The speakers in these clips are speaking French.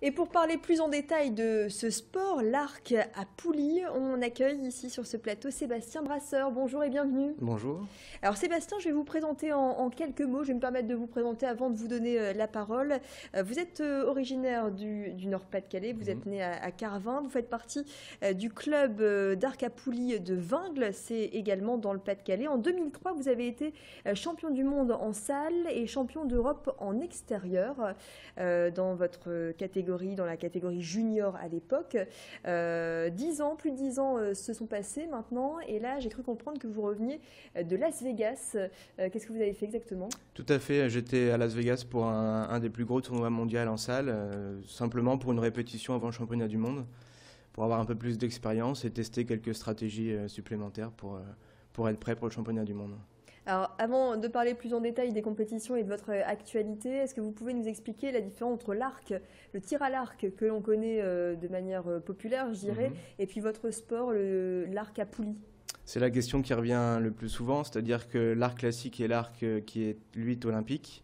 Et pour parler plus en détail de ce sport, l'arc à poulies, on accueille ici sur ce plateau Sébastien Brasseur. Bonjour et bienvenue. Bonjour. Alors Sébastien, je vais vous présenter en quelques mots. Je vais me permettre de vous présenter avant de vous donner la parole. Vous êtes originaire du Nord-Pas-de-Calais, vous êtes né à Carvin, vous faites partie du club d'arc à poulies de Vingles, c'est également dans le Pas-de-Calais. En 2003, vous avez été champion du monde en salle et champion d'Europe en extérieur dans votre catégorie, dans la catégorie junior à l'époque. 10 ans, plus de 10 ans se sont passés maintenant, et là j'ai cru comprendre que vous reveniez de Las Vegas. Qu'est-ce que vous avez fait exactement? Tout à fait, j'étais à Las Vegas pour un des plus gros tournois mondiaux en salle, simplement pour une répétition avant le championnat du monde, pour avoir un peu plus d'expérience et tester quelques stratégies supplémentaires pour être prêt pour le championnat du monde. Alors, avant de parler plus en détail des compétitions et de votre actualité, est-ce que vous pouvez nous expliquer la différence entre l'arc, le tir à l'arc que l'on connaît de manière populaire, je dirais, et puis votre sport, l'arc à poulies? C'est la question qui revient le plus souvent, c'est-à-dire que l'arc classique est l'arc qui est, lui, olympique,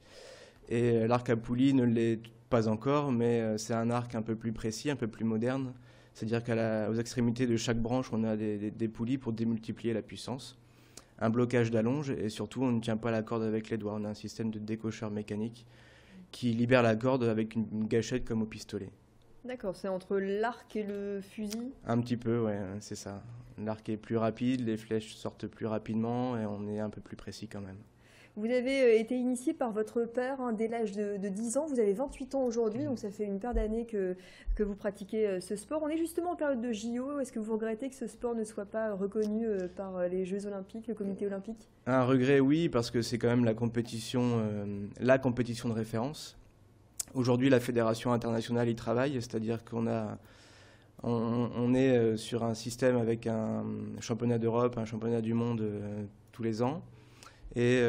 et l'arc à poulies ne l'est pas encore, mais c'est un arc un peu plus précis, un peu plus moderne, c'est-à-dire qu'aux extrémités de chaque branche, on a des poulies pour démultiplier la puissance. Un blocage d'allonge et surtout on ne tient pas la corde avec les doigts. On a un système de décocheur mécanique qui libère la corde avec une gâchette comme au pistolet. D'accord, c'est entre l'arc et le fusil? Un petit peu, ouais, c'est ça. L'arc est plus rapide, les flèches sortent plus rapidement et on est un peu plus précis quand même. Vous avez été initié par votre père dès l'âge de 10 ans, vous avez 28 ans aujourd'hui, donc ça fait une paire d'années que vous pratiquez ce sport. On est justement en période de JO, est-ce que vous regrettez que ce sport ne soit pas reconnu par les Jeux Olympiques, le comité olympique? Un regret, oui, parce que c'est quand même la compétition de référence. Aujourd'hui, la fédération internationale y travaille, c'est-à-dire on est sur un système avec un championnat d'Europe, un championnat du monde tous les ans. Et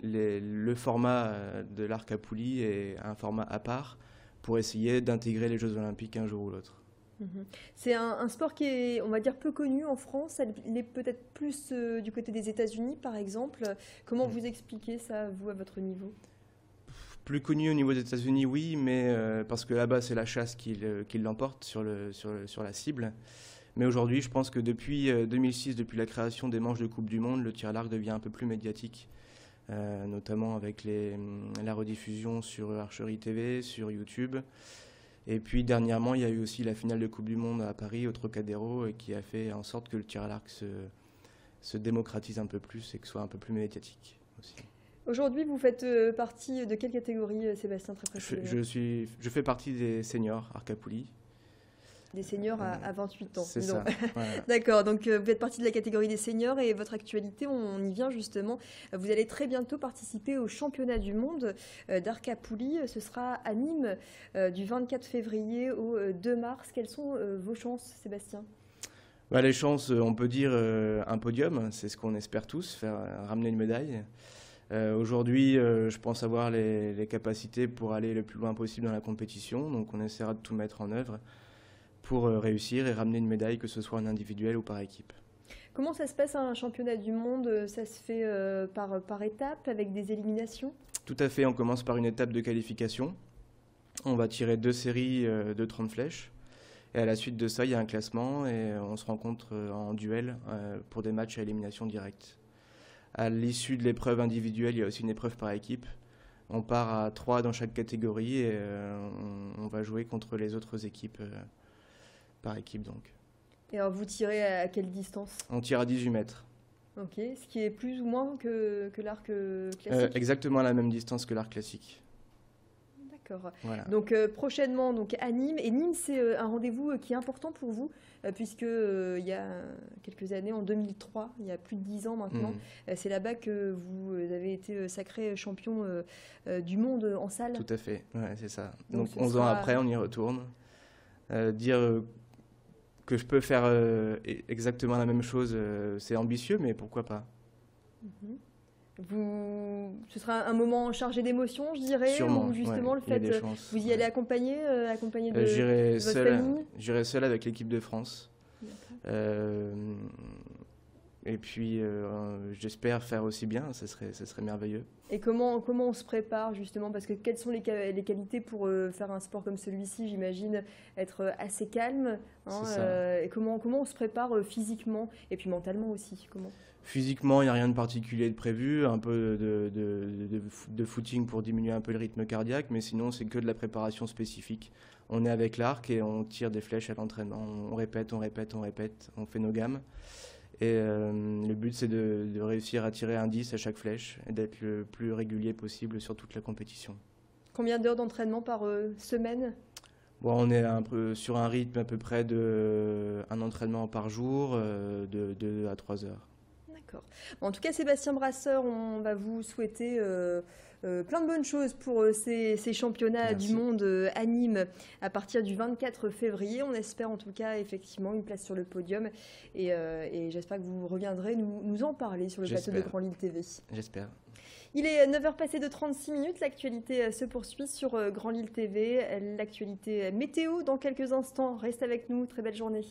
le format de l'arc à poulies est un format à part pour essayer d'intégrer les Jeux Olympiques un jour ou l'autre. C'est un sport qui est, on va dire, peu connu en France. Il est peut-être plus du côté des États-Unis, par exemple. Comment vous expliquez ça, vous, à votre niveau? Plus connu au niveau des États-Unis, oui, mais parce que là-bas, c'est la chasse qui l'emporte sur la cible. Mais aujourd'hui, je pense que depuis 2006, depuis la création des manches de Coupe du Monde, le tir à l'arc devient un peu plus médiatique, notamment avec la rediffusion sur Archery TV, sur YouTube. Et puis dernièrement, il y a eu aussi la finale de Coupe du Monde à Paris, au Trocadéro, et qui a fait en sorte que le tir à l'arc se démocratise un peu plus et que soit un peu plus médiatique aussi. Aujourd'hui, vous faites partie de quelle catégorie, Sébastien, très précisément? Je fais partie des seniors arc à poulies. Des seniors à 28 ans. C'est ça. Voilà. D'accord, donc vous faites partie de la catégorie des seniors et votre actualité, on y vient justement. Vous allez très bientôt participer au championnat du monde d'arc à poulies. Ce sera à Nîmes du 24 février au 2 mars. Quelles sont vos chances, Sébastien? Les chances, on peut dire un podium, c'est ce qu'on espère tous, faire ramener une médaille. Aujourd'hui, je pense avoir les capacités pour aller le plus loin possible dans la compétition, donc on essaiera de tout mettre en œuvre pour réussir et ramener une médaille, que ce soit en individuel ou par équipe. Comment ça se passe un championnat du monde? Ça se fait par étapes, avec des éliminations? Tout à fait, on commence par une étape de qualification. On va tirer 2 séries de 30 flèches. Et à la suite de ça, il y a un classement et on se rencontre en duel pour des matchs à élimination directe. À l'issue de l'épreuve individuelle, il y a aussi une épreuve par équipe. On part à 3 dans chaque catégorie et on va jouer contre les autres équipes par équipe donc. Et alors vous tirez à quelle distance? On tire à 18 mètres. Ok, ce qui est plus ou moins que l'arc classique? Exactement à la même distance que l'arc classique. D'accord. Voilà. Donc prochainement donc à Nîmes. Et Nîmes, c'est un rendez-vous qui est important pour vous, puisque il y a quelques années, en 2003, il y a plus de 10 ans maintenant, c'est là-bas que vous avez été sacré champion du monde en salle. Tout à fait, ouais, c'est ça. Donc ce 11 ans après, on y retourne. Dire que je peux faire exactement la même chose, c'est ambitieux, mais pourquoi pas? Ce sera un moment chargé d'émotions, je dirais, Sûrement, ou justement ouais, le il y a fait, des chances. vous y allez accompagné de J'irai votre famille? j'irai seul avec l'équipe de France. Et puis, j'espère faire aussi bien, ça serait merveilleux. Et comment on se prépare justement? Parce que quelles sont les qualités pour faire un sport comme celui-ci? J'imagine être assez calme. Hein, C'est ça. et comment on se prépare physiquement et puis mentalement aussi? Comment? Physiquement, il n'y a rien de particulier de prévu, un peu de footing pour diminuer un peu le rythme cardiaque, mais sinon, c'est que de la préparation spécifique. On est avec l'arc et on tire des flèches à l'entraînement. On répète, on répète, on répète, on fait nos gammes. Et le but, c'est de réussir à tirer un 10 à chaque flèche et d'être le plus régulier possible sur toute la compétition. Combien d'heures d'entraînement par semaine? Bon, on est un peu sur un rythme à peu près de un entraînement par jour, de 2 à 3 heures. D'accord. Bon, en tout cas, Sébastien Brasseur, on va vous souhaiter plein de bonnes choses pour ces championnats Merci. du monde à Nîmes à partir du 24 février. On espère en tout cas effectivement une place sur le podium et j'espère que vous reviendrez nous en parler sur le plateau de J'espère. Grand Lille TV. J'espère. Il est 9h passé de 36 minutes. L'actualité se poursuit sur Grand Lille TV. L'actualité météo dans quelques instants. Reste avec nous. Très belle journée.